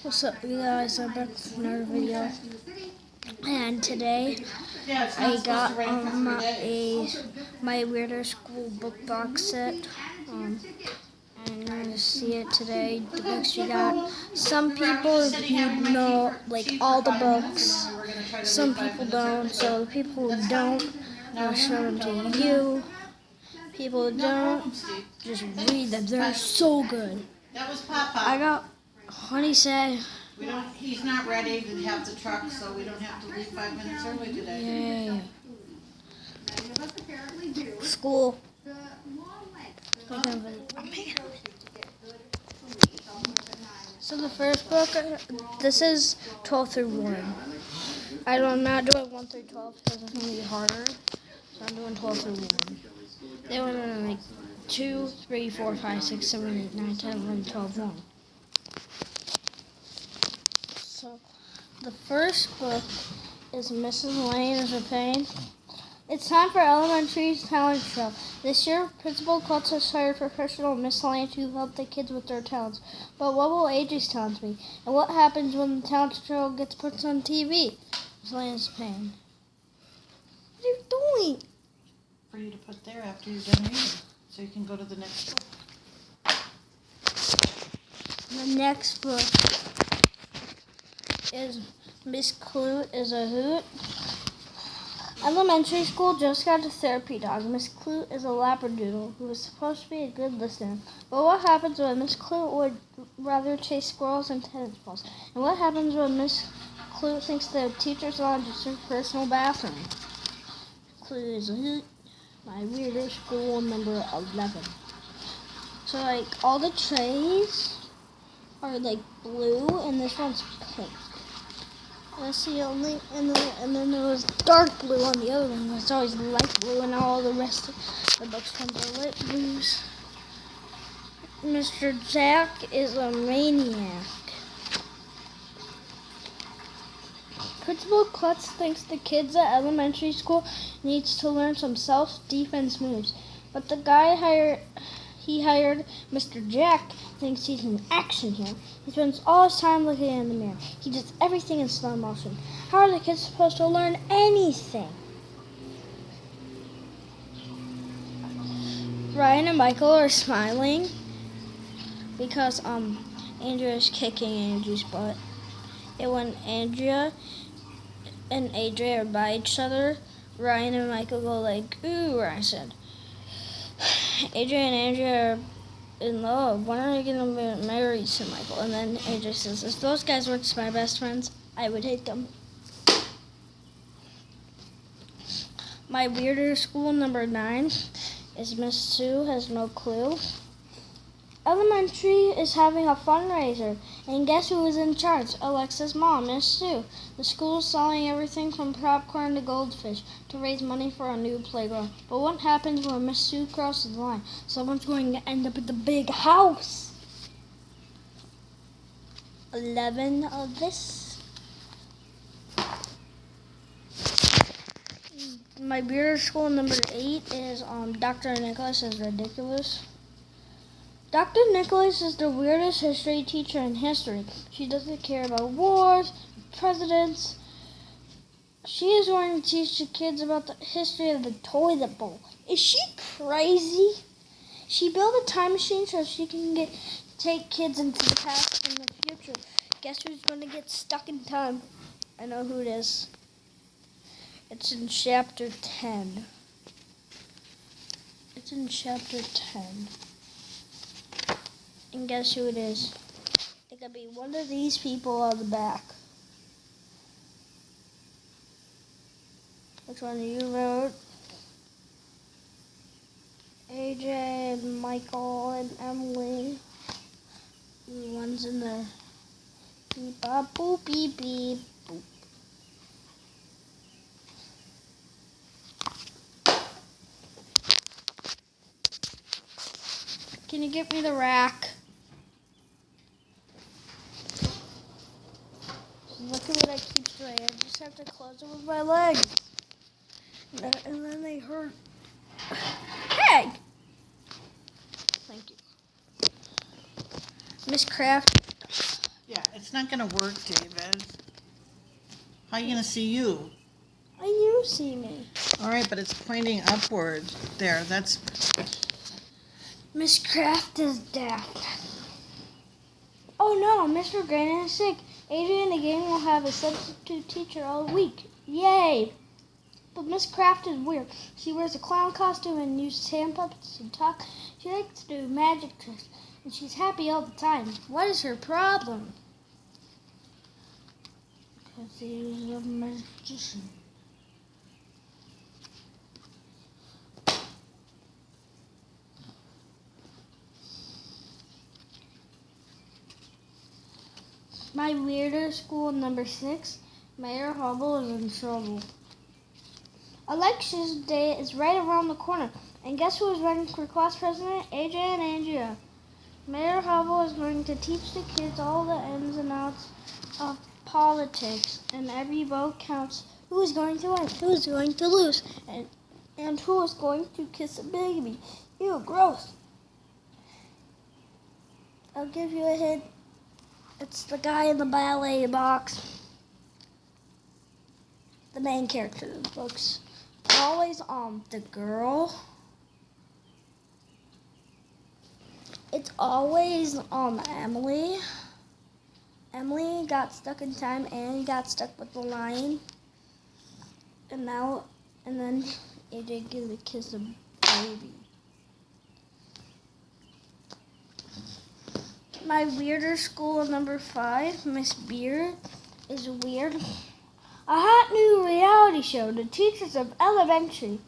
What's up, you guys? I'm back with another video, and today I got my Weirder School book box set. And you're gonna see it today. The books we got. Some people know like all the books. Some people don't. So the people who don't, I'll show them to you. People who don't, just read them. They're so good. That was Papa. I got Honey said. He's not ready to have the truck, so we don't have to leave 5 minutes early today. Yay. School. So the first book, this is 12 through 1. I'm not doing 1 through 12 because it's going to be harder. So I'm doing 12 through 1. They went in like 2, 3, 4, 5, 6, 7, 8, 9, 10, 11, 12, 1. So the first book is Mrs. Lane is a Pain. It's time for elementary talent show. This year, Principal Klutz has hired professional Miss Lane to help the kids with their talents. But what will AJ's talents be? And what happens when the talent show gets put on TV? Miss Lane is a Pain. What are you doing? For you to put there after you're done reading, so you can go to the next book. The next book is Miss Clue is a Hoot. Elementary school just got a therapy dog. Miss Clue is a Labradoodle who is supposed to be a good listener. But what happens when Miss Clue would rather chase squirrels and tennis balls? And what happens when Miss Clue thinks the teacher's lounge is her personal bathroom? Clue is a Hoot. My Weirder School number 11. So like all the trays are like blue and this one's pink. That's the only, and then there was dark blue on the other one. It's always light blue, and all the rest of the books come to light blues. Mr. Jack is a maniac. Principal Klutz thinks the kids at elementary school needs to learn some self-defense moves, but the guy he hired, Mr. Jack, thinks he's an action hero. He spends all his time looking in the mirror. He does everything in slow motion. How are the kids supposed to learn anything? Ryan and Michael are smiling because Andrea is kicking Andrew's butt. And when Andrea and AJ are by each other, Ryan and Michael go like, ooh, Ryan said. AJ and Andrea are in love. When are you going to get married to Michael? And then AJ says, if those guys weren't my best friends, I would hate them. My Weirder School number 9 is Miss Sue Has No Clue. Elementary is having a fundraiser, and guess who is in charge? Alexa's mom, Miss Sue. The school is selling everything from popcorn to goldfish to raise money for a new playground. But what happens when Miss Sue crosses the line? Someone's going to end up at the big house. 11 of this. My Weirder School number 8 is Dr. Nicholas is Ridiculous. Dr. Nicholas is the weirdest history teacher in history. She doesn't care about wars, presidents. She is going to teach the kids about the history of the toilet bowl. Is she crazy? She built a time machine so she can take kids into the past and the future. Guess who's going to get stuck in time? I know who it is. It's in chapter 10. It's in chapter 10. And guess who it is? It could be one of these people on the back. Which one you wrote? AJ, and Michael, and Emily. The ones in there. Beep, bop, boop, beep, beep, boop. Can you get me the rack? Look at what I keep doing. I just have to close it with my legs. And then they hurt. Hey! Thank you. Miss Kraft. Yeah, it's not. not gonna work, David. How are you gonna see you? You see me. All right, but it's pointing upward. There, that's... Miss Kraft is daft. Oh no, Mr. Grannon is sick. Adrian again will have a substitute teacher all week. Yay! But Miss Kraft is weird. She wears a clown costume and uses hand puppets to talk. She likes to do magic tricks, and she's happy all the time. What is her problem? Because she's a magician. My weirder school number 6, Mayor Hubble is in trouble. Election day is right around the corner, and guess who is running for class president? AJ and Andrea. Mayor Hubble is going to teach the kids all the ins and outs of politics, and every vote counts. Who is going to win? Who is going to lose? And who is going to kiss a baby? Ew, gross. I'll give you a hint. It's the guy in the ballet box. The main character of the books. Always the girl. It's always Emily. Emily got stuck in time and got stuck with the lion. And then AJ gets to kiss a baby. My weirder school number 5, Miss Beard, is weird. A hot new reality show, The Teachers of Elementary,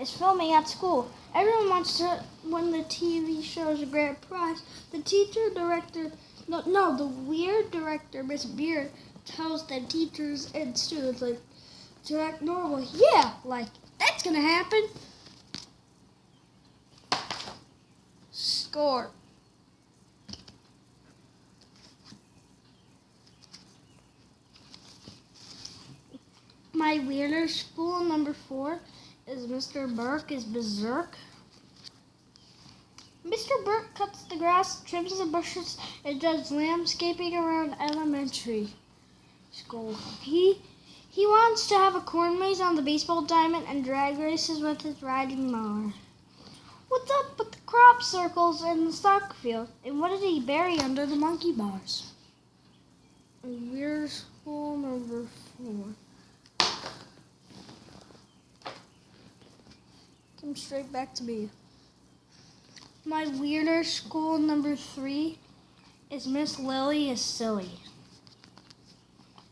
is filming at school. Everyone wants to win the TV show's grand prize. The weird director, Miss Beard, tells the teachers and students to act normal. Yeah, that's gonna happen. Score. My weirder school number 4 is Mr. Burke is berserk. Mr. Burke cuts the grass, trims the bushes, and does landscaping around elementary school. He wants to have a corn maze on the baseball diamond and drag races with his riding mower. What's up with the crop circles in the soccer field? And what did he bury under the monkey bars? Weird school number 4. Come straight back to me. My weirder school number 3 is Miss Lily is silly.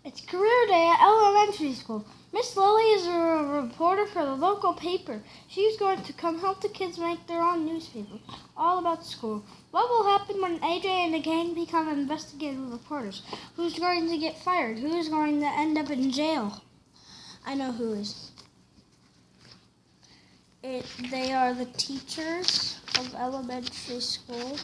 It's career day at elementary school. Miss Lily is a reporter for the local paper. She's going to come help the kids make their own newspaper, all about school. What will happen when AJ and the gang become investigative reporters? Who's going to get fired? Who's going to end up in jail? I know who is. They are the teachers of elementary school.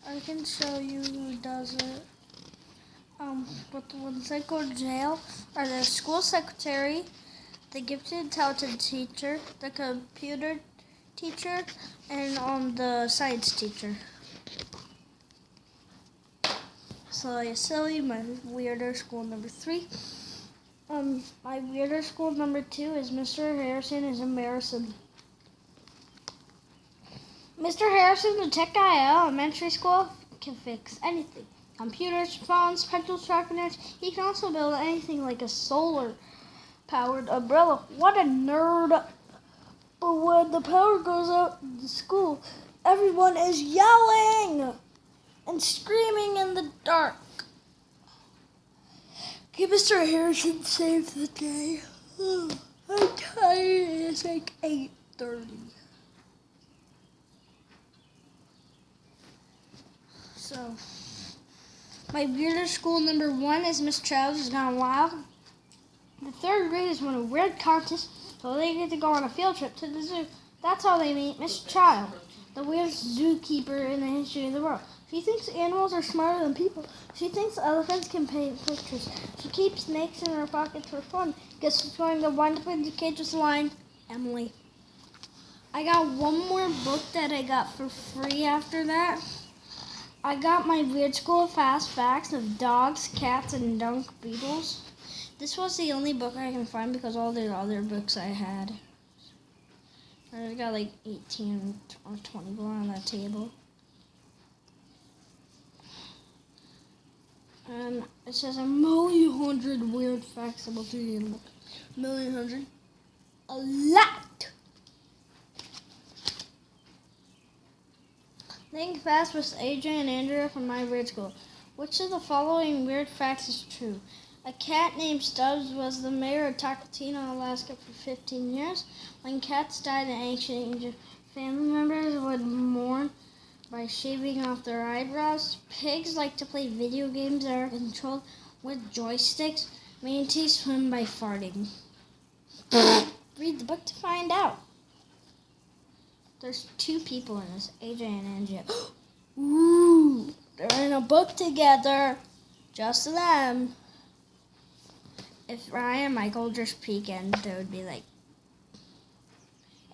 I can show you who does it. But the ones that go to jail are the school secretary, the gifted and talented teacher, the computer teacher, and the science teacher. So silly, my weirder school number 3. My weirder school number 2 is Mr. Harrison is embarrassing. Mr. Harrison, the tech guy at elementary school, can fix anything. Computers, phones, pencils, sharpeners. He can also build anything like a solar-powered umbrella. What a nerd. But when the power goes out in the school, everyone is yelling and screaming in the dark. Okay, Mr. Harrison saved the day. I'm tired. It's like 8:30. So, my weirder school number 1 is Miss Trousers Gone Wild. The 3rd graders won a weird contest, so they get to go on a field trip to the zoo. That's how they meet Miss Child. the weirdest zookeeper in the history of the world. She thinks animals are smarter than people. She thinks elephants can paint pictures. She keeps snakes in her pockets for fun. Guess who's going to wind up in the cage with the lion? Emily. I got one more book that I got for free after that. I got my Weird School of Fast Facts of dogs, cats, and dung beetles. This was the only book I can find because all the other books I had. I got like 18 or 20 more on that table. And it says 1,000,000 weird facts about the animal. 1,000,000. A lot! Think fast with AJ and Andrea from my weird school. Which of the following weird facts is true? A cat named Stubbs was the mayor of Taquitina, Alaska for 15 years. When cats died in ancient Egypt, family members would mourn by shaving off their eyebrows. Pigs like to play video games that are controlled with joysticks. Manatees swim by farting. Read the book to find out. There's 2 people in this, AJ and Angie. Ooh, they're in a book together. Just them. If Ryan and Michael just peek in, they would be like,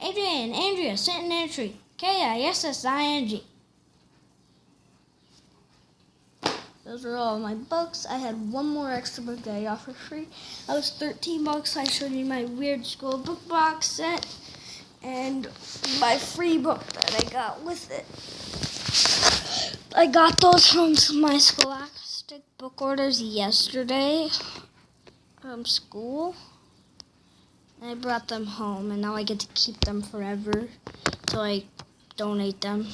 AJ and Andrea, sit in their tree. K-I-S-S-I-N-G. Those are all my books. I had one more extra book that I got for free. That was 13 bucks. I showed you my Weird School book box set and my free book that I got with it. I got those from my Scholastic book orders yesterday from school. And I brought them home, and now I get to keep them forever till I donate them.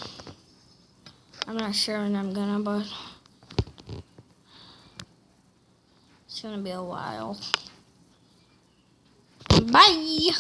I'm not sure when I'm gonna, but it's gonna be a while. Bye!